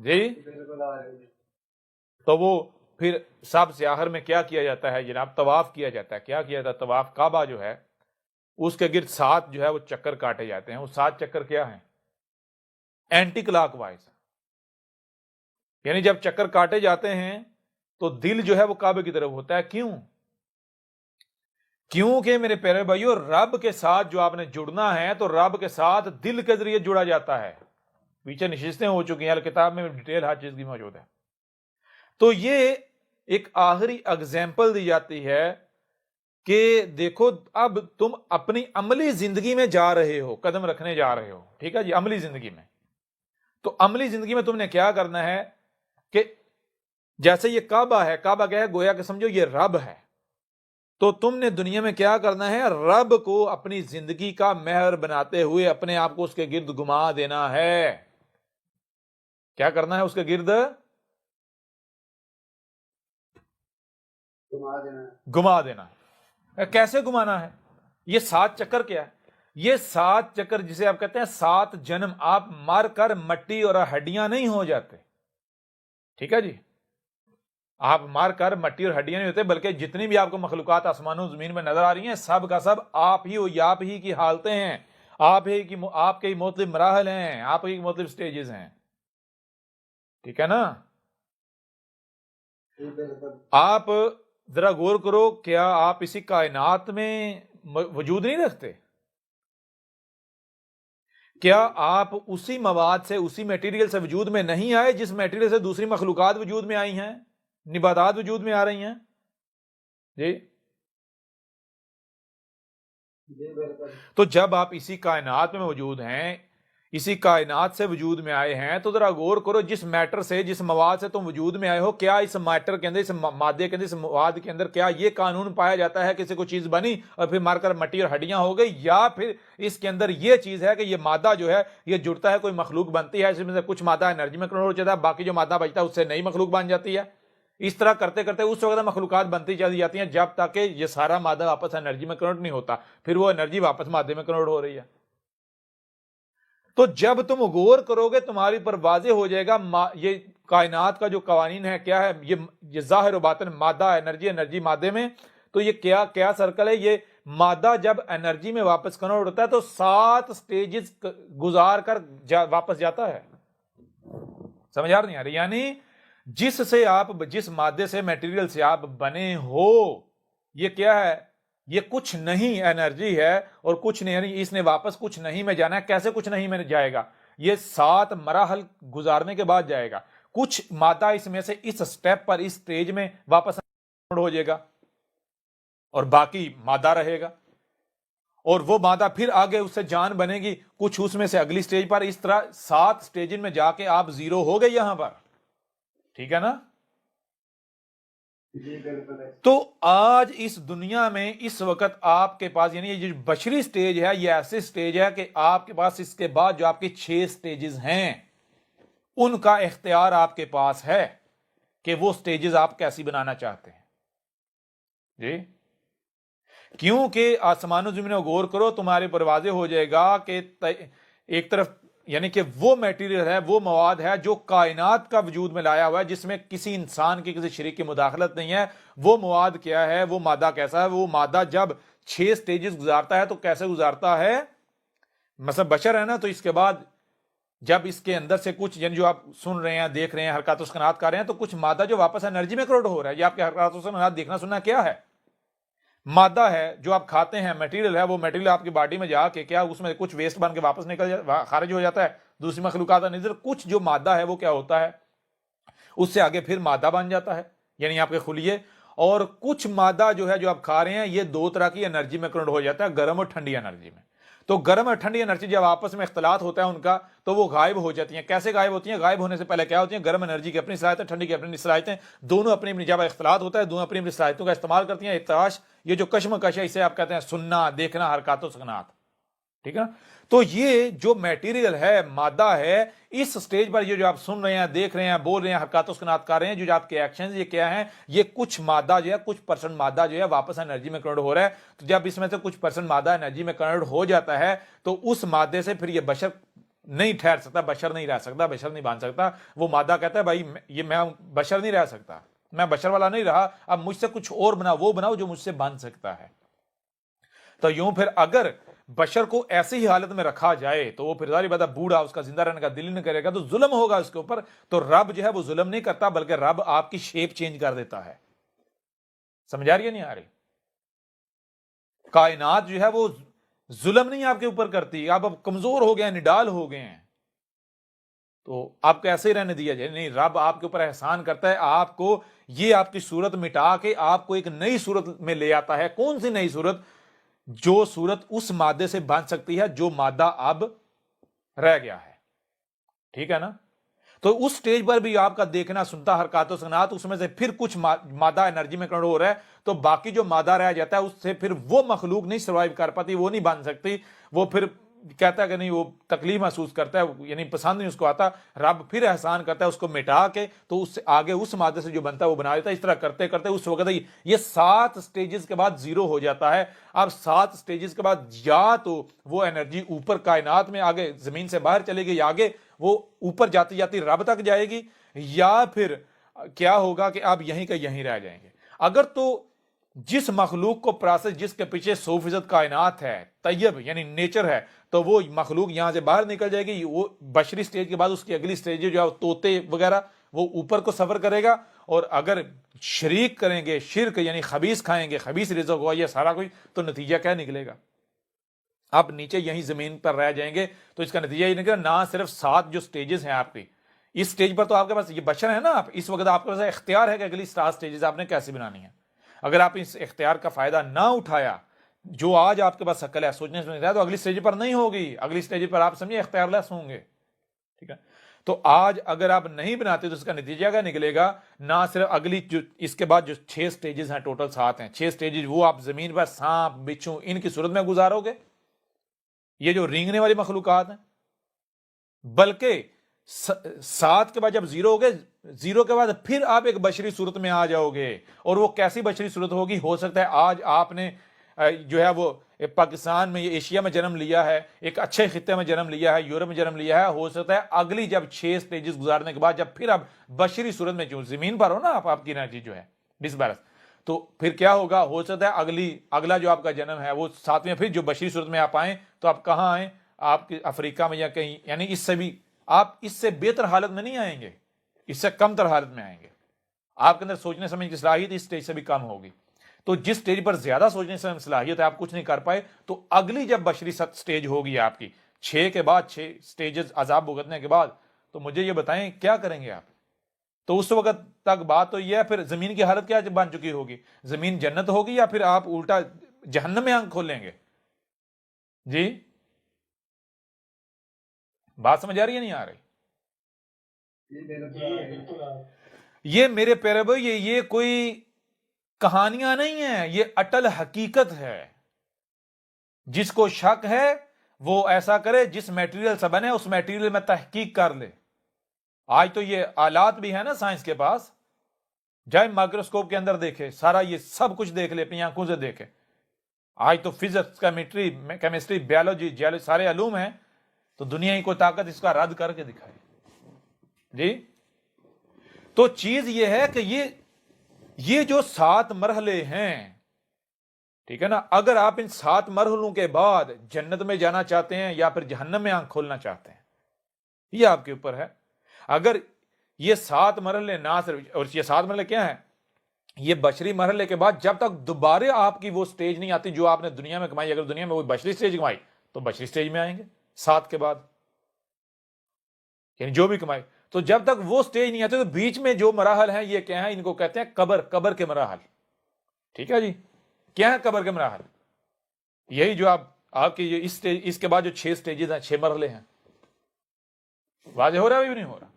جی تو وہ پھر سب سے آخر میں کیا کیا جاتا ہے جناب؟ طواف کیا جاتا ہے. کیا کیا جاتا ہے؟ طواف کعبہ جو ہے اس کے گرد 7 جو ہے وہ چکر کاٹے جاتے ہیں. وہ 7 چکر کیا ہیں؟ Anticlockwise. یعنی جب چکر کاٹے جاتے ہیں تو دل جو ہے وہ کعبے کی طرف ہوتا ہے. کیونکہ میرے پیارے بھائیو رب کے ساتھ جو آپ نے جڑنا ہے تو رب کے ساتھ دل کے ذریعے جڑا جاتا ہے. پیچھے نشستیں ہو چکی ہیں، الکتاب میں ڈیٹیل ہر چیز کی موجود ہے. تو یہ ایک آخری اگزامپل دی جاتی ہے کہ دیکھو اب تم اپنی عملی زندگی میں جا رہے ہو، قدم رکھنے جا رہے ہو. ٹھیک ہے جی، عملی زندگی میں. تو عملی زندگی میں تم نے کیا کرنا ہے کہ جیسے یہ کعبہ ہے، کعبہ کیا ہے؟ گویا کہ سمجھو یہ رب ہے. تو تم نے دنیا میں کیا کرنا ہے؟ رب کو اپنی زندگی کا محور بناتے ہوئے اپنے آپ کو اس کے گرد گھما دینا ہے. کیا کرنا ہے؟ اس کے گرد گھما دینا. کیسے گھمانا ہے؟ یہ 7 چکر کیا ہے؟ یہ 7 چکر جسے آپ کہتے ہیں 7 جنم. آپ مر کر مٹی اور ہڈیاں نہیں ہو جاتے. ٹھیک ہے جی، آپ مار کر مٹی اور ہڈیاں نہیں ہوتے، بلکہ جتنی بھی آپ کو مخلوقات آسمانوں زمین میں نظر آ رہی ہیں سب کا سب آپ ہی کی حالتیں ہیں، آپ کے مختلف مراحل ہیں، آپ ہی کی مختلف سٹیجز ہیں. ٹھیک ہے نا؟ آپ ذرا غور کرو، کیا آپ اسی کائنات میں وجود نہیں رکھتے؟ کیا آپ اسی مواد سے، اسی میٹیریل سے وجود میں نہیں آئے جس میٹیریل سے دوسری مخلوقات وجود میں آئی ہیں، نباتات وجود میں آ رہی ہیں؟ جی تو جب آپ اسی کائنات میں موجود ہیں، اسی کائنات سے وجود میں آئے ہیں، تو ذرا غور کرو جس میٹر سے، جس مواد سے تم وجود میں آئے ہو، کیا اس میٹر کے اندر، اس مادے کے اندر، اس مواد کے اندر کیا یہ قانون پایا جاتا ہے کہ کسی کو چیز بنی اور پھر مار کر مٹی اور ہڈیاں ہو گئی؟ یا پھر اس کے اندر یہ چیز ہے کہ یہ مادہ جو ہے یہ جڑتا ہے، کوئی مخلوق بنتی ہے، اس میں سے کچھ مادہ انرجی میں کنورٹ ہو جاتا ہے، باقی جو مادہ بچتا ہے اس سے نئی مخلوق بن جاتی ہے. اس طرح کرتے کرتے اس وقت مخلوقات بنتی چلی جاتی ہیں جب تک کہ یہ سارا مادہ واپس انرجی میں کنورٹ نہیں ہوتا، پھر وہ انرجی واپس مادے میں کنورٹ ہو رہی ہے. تو جب تم غور کرو گے تمہاری پر واضح ہو جائے گا یہ کائنات کا جو قوانین ہے کیا ہے. یہ ظاہر و باطن مادہ، انرجی مادے میں. تو یہ کیا سرکل ہے؟ یہ مادہ جب انرجی میں واپس کنورٹ ہوتا ہے تو 7 سٹیجز گزار کر واپس جاتا ہے. سمجھ آ نہیں آ رہی؟ یعنی جس مادے سے، میٹیریل سے آپ بنے ہو، یہ کیا ہے؟ یہ کچھ نہیں انرجی ہے اور کچھ نہیں، یعنی اس نے واپس کچھ نہیں میں جانا ہے. کیسے کچھ نہیں میں جائے گا؟ یہ 7 مراحل گزارنے کے بعد جائے گا. کچھ مادہ اس میں سے اس سٹیپ پر، اس سٹیج میں واپس ہو جائے گا اور باقی مادہ رہے گا، اور وہ مادہ پھر آگے اس سے جان بنے گی کچھ اس میں سے اگلی سٹیج پر. اس طرح 7 سٹیج میں جا کے آپ زیرو ہو گئے یہاں پر. ٹھیک ہے نا؟ تو آج اس دنیا میں اس وقت آپ کے پاس، یعنی یہ جو بشری سٹیج ہے یہ ایسی سٹیج ہے کہ آپ کے پاس اس کے بعد جو آپ کی 6 سٹیجز ہیں ان کا اختیار آپ کے پاس ہے کہ وہ سٹیجز آپ کیسی بنانا چاہتے ہیں. جی کیونکہ آسمان و زمین غور کرو، تمہارے پر واضح ہو جائے گا کہ ایک طرف یعنی کہ وہ میٹیریل ہے، وہ مواد ہے جو کائنات کا وجود میں لایا ہوا ہے، جس میں کسی انسان کی، کسی شریک کی مداخلت نہیں ہے. وہ مواد کیا ہے؟ وہ مادہ کیسا ہے؟ وہ مادہ جب 6 سٹیجز گزارتا ہے تو کیسے گزارتا ہے؟ مثلا بشر ہے نا، تو اس کے بعد جب اس کے اندر سے کچھ، یعنی جو آپ سن رہے ہیں، دیکھ رہے ہیں، حرکات و سکنات کر رہے ہیں، تو کچھ مادہ جو واپس انرجی میں کنورٹ ہو رہا ہے. یہ آپ کے حرکات و سکنات دیکھنا سننا کیا ہے؟ مادہ ہے. جو آپ کھاتے ہیں میٹیریل ہے، وہ میٹیریل آپ کی باڈی میں جا کے کیا اس میں کچھ ویسٹ بن کے واپس خارج ہو جاتا ہے دوسری مخلوقات نظر. کچھ جو مادہ ہے وہ کیا ہوتا ہے؟ اس سے آگے پھر مادہ بن جاتا ہے، یعنی آپ کے خلیے. اور کچھ مادہ جو ہے جو آپ کھا رہے ہیں یہ 2 طرح کی انرجی میں کنورٹ ہو جاتا ہے، گرم اور ٹھنڈی انرجی میں. تو گرم اور ٹھنڈی انرجی جب آپس میں اختلاط ہوتا ہے ان کا تو وہ غائب ہو جاتی ہیں. کیسے غائب ہوتی ہیں؟ غائب ہونے سے پہلے کیا ہوتی ہیں؟ گرم انرجی کی اپنی صلاحیتیں، ٹھنڈی کی اپنی صلاحیتیں، دونوں اپنی اپنی جب اختلاط ہوتا ہے دونوں اپنی اپنی صلاحیتوں کا استعمال کرتی ہیں. ارتعاش، یہ جو کشمکش ہے اسے آپ کہتے ہیں سننا، دیکھنا، حرکات و سکنات. ٹھیک ہے نا؟ تو یہ جو میٹیریل ہے، مادہ ہے، اس سٹیج پر یہ جو آپ سن رہے ہیں، دیکھ رہے ہیں، بول رہے ہیں، حرکات و سکنات کر رہے ہیں، جو آپ کے ایکشنز یہ کیا ہیں؟ یہ کچھ مادہ جو ہے، کچھ پرسنٹ مادہ جو ہے واپس انرجی میں کنورٹ ہو رہا ہے. تو جب اس میں سے کچھ پرسنٹ مادہ انرجی میں کنورٹ ہو جاتا ہے تو اس مادے سے پھر یہ بشر نہیں ٹھہر سکتا, بشر نہیں رہ سکتا, بشر نہیں بن سکتا. وہ مادہ کہتا ہے بھائی یہ میں بشر نہیں رہ سکتا, میں بشر والا نہیں رہا, اب مجھ سے کچھ اور بنا, وہ بناؤ جو مجھ سے بن سکتا ہے. تو یوں پھر اگر بشر کو ایسی ہی حالت میں رکھا جائے تو وہ پھر ظاہر بات ہے بوڑھا, اس کا زندہ رہنے کا دل ہی نہیں کرے گا, تو ظلم ہوگا اس کے اوپر. تو رب جو ہے وہ ظلم نہیں کرتا, بلکہ رب آپ کی شیپ چینج کر دیتا ہے. سمجھ آ رہی ہے نہیں آ رہی؟ کائنات جو ہے وہ ظلم نہیں آپ کے اوپر کرتی, آپ اب کمزور ہو گئے ہیں, نڈال ہو گئے ہیں, تو آپ کو ایسے ہی رہنے دیا جائے؟ نہیں, رب آپ کے اوپر احسان کرتا ہے, آپ کو یہ آپ کی صورت مٹا کے آپ کو ایک نئی صورت میں لے آتا ہے. کون سی نئی صورت؟ جو صورت اس مادے سے بن سکتی ہے جو مادہ اب رہ گیا ہے. ٹھیک ہے نا؟ تو اس سٹیج پر بھی آپ کا دیکھنا, سنتا, حرکات و سکنات, اس میں سے پھر کچھ مادہ انرجی میں کنورٹ ہو رہا ہے, تو باقی جو مادہ رہ جاتا ہے اس سے پھر وہ مخلوق نہیں سروائیو کر پاتی, وہ نہیں بن سکتی. وہ پھر کہتا ہے کہ نہیں, وہ تکلیف محسوس کرتا ہے, یعنی پسند نہیں اس کو آتا. رب پھر احسان کرتا ہے اس کو مٹا کے, تو اس سے آگے اس مادے سے جو بنتا ہے وہ بنا دیتا ہے. اس طرح کرتے کرتے اس وقت یہ 7 سٹیجز کے بعد زیرو ہو جاتا ہے. اب 7 سٹیجز کے بعد یا تو وہ انرجی اوپر کائنات میں آگے زمین سے باہر چلے گی, یا آگے وہ اوپر جاتی جاتی رب تک جائے گی, یا پھر کیا ہوگا کہ آپ یہیں کا یہیں رہ جائیں گے. اگر تو جس مخلوق کو پروسیس, جس کے پیچھے 100% کائنات ہے, طیب یعنی نیچر ہے, تو وہ مخلوق یہاں سے باہر نکل جائے گی. وہ بشری سٹیج کے بعد اس کی اگلی سٹیج جو ہے طوطے وغیرہ, وہ اوپر کو سفر کرے گا. اور اگر شریک کریں گے, شرک یعنی خبیث کھائیں گے, خبیث رزق ہوا یہ سارا کوئی, تو نتیجہ کیا نکلے گا؟ آپ نیچے یہیں زمین پر رہ جائیں گے. تو اس کا نتیجہ یہ نکلا, نہ صرف 7 جو سٹیجز ہیں آپ کی, اس سٹیج پر تو آپ کے پاس یہ بشر ہے نا, آپ اس وقت آپ کے پاس اختیار ہے کہ اگلی 7 سٹیجز آپ نے کیسے بنانی ہے. اگر آپ اس اختیار کا فائدہ نہ اٹھایا, جو آج آپ کے پاس عقل ہے, سوچنے سمجھنے ہے, تو اگلی سٹیج پر نہیں ہوگی. اگلی سٹیج پر آپ سمجھے اختیار لیس ہوں گے. ٹھیک ہے؟ تو آج اگر آپ نہیں بناتے تو اس کا نتیجہ کیا نکلے گا؟ نہ صرف اگلی جو اس کے بعد جو 6 سٹیجز ہیں, ٹوٹل 7 ہیں, 6 سٹیجز وہ آپ زمین پر سانپ, بچھو, ان کی صورت میں گزارو گے, یہ جو رینگنے والی مخلوقات ہیں. بلکہ 7 کے بعد جب 0 ہو گئے, 0 کے بعد پھر آپ ایک بشری صورت میں آ جاؤ گے. اور وہ کیسی بشری صورت ہوگی؟ ہو سکتا ہے آج آپ نے جو ہے وہ پاکستان میں, ایشیا میں جنم لیا ہے, ایک اچھے خطے میں جنم لیا ہے, یورپ میں جنم لیا ہے. ہو سکتا ہے اگلی جب 6 سٹیجز گزارنے کے بعد جب پھر آپ بشری صورت میں, جو زمین پر ہو نا آپ کی انرجی جو ہے 20 برس, تو پھر کیا ہوگا؟ ہو سکتا ہے اگلا جو آپ کا جنم ہے وہ 7ویں, پھر جو بشری صورت میں آپ آئیں تو آپ کہاں آئیں؟ آپ افریقہ میں یا کہیں, یعنی اس سے بھی آپ اس سے بہتر حالت میں نہیں آئیں گے, اس سے کم تر حالت میں آئیں گے. آپ کے اندر سوچنے سمجھنے کی صلاحیت اس سٹیج سے بھی کم ہوگی. تو جس سٹیج پر زیادہ سوچنے سے صلاحیت ہے, آپ کچھ نہیں کر پائے, تو اگلی جب بشری سٹیج ہوگی آپ کی 6 کے بعد, 6 سٹیجز عذاب بھگتنے کے بعد, تو مجھے یہ بتائیں کیا کریں گے آپ؟ تو اس وقت تک بات تو یہ ہے, پھر زمین کی حالت کیا بن چکی ہوگی؟ زمین جنت ہوگی یا پھر آپ الٹا جہنم میں آنکھ کھولیں گے؟ جی بات سمجھ آ رہی ہے نہیں آ رہی؟ یہ میرے پیارے بھائی, یہ کوئی کہانیاں نہیں ہیں, یہ اٹل حقیقت ہے. جس کو شک ہے وہ ایسا کرے, جس میٹیریل سے بنے اس میٹیریل میں تحقیق کر لے. آج تو یہ آلات بھی ہیں نا سائنس کے پاس, جائے مائکروسکوپ کے اندر دیکھے, سارا یہ سب کچھ دیکھ لے, اپنی آنکھوں سے دیکھے. آج تو فزکس, کیمسٹری, بیولوجی, سارے علوم ہیں, تو دنیا ہی کوئی طاقت اس کا رد کر کے دکھائے. جی تو چیز یہ ہے کہ یہ جو 7 مرحلے ہیں, ٹھیک ہے نا, اگر آپ ان 7 مرحلوں کے بعد جنت میں جانا چاہتے ہیں یا پھر جہنم میں آنکھ کھولنا چاہتے ہیں, یہ آپ کے اوپر ہے. اگر یہ 7 مرحلے نہ صرف, اور یہ 7 مرحلے کیا ہیں؟ یہ بشری مرحلے کے بعد جب تک دوبارہ آپ کی وہ سٹیج نہیں آتی جو آپ نے دنیا میں کمائی, اگر دنیا میں وہ بشری سٹیج کمائی تو بشری سٹیج میں آئیں گے 7 کے بعد, یعنی جو بھی کمائی. تو جب تک وہ سٹیج نہیں آتی تو بیچ میں جو مراحل ہیں یہ کیا ہیں؟ ان کو کہتے ہیں قبر کے مراحل. ٹھیک ہے جی, کیا ہے قبر کے مراحل؟ یہی جو آپ کی اس کے بعد جو 6 سٹیجز ہیں, 6 مرحلے ہیں. واضح ہو رہا ہے بھی نہیں ہو رہا؟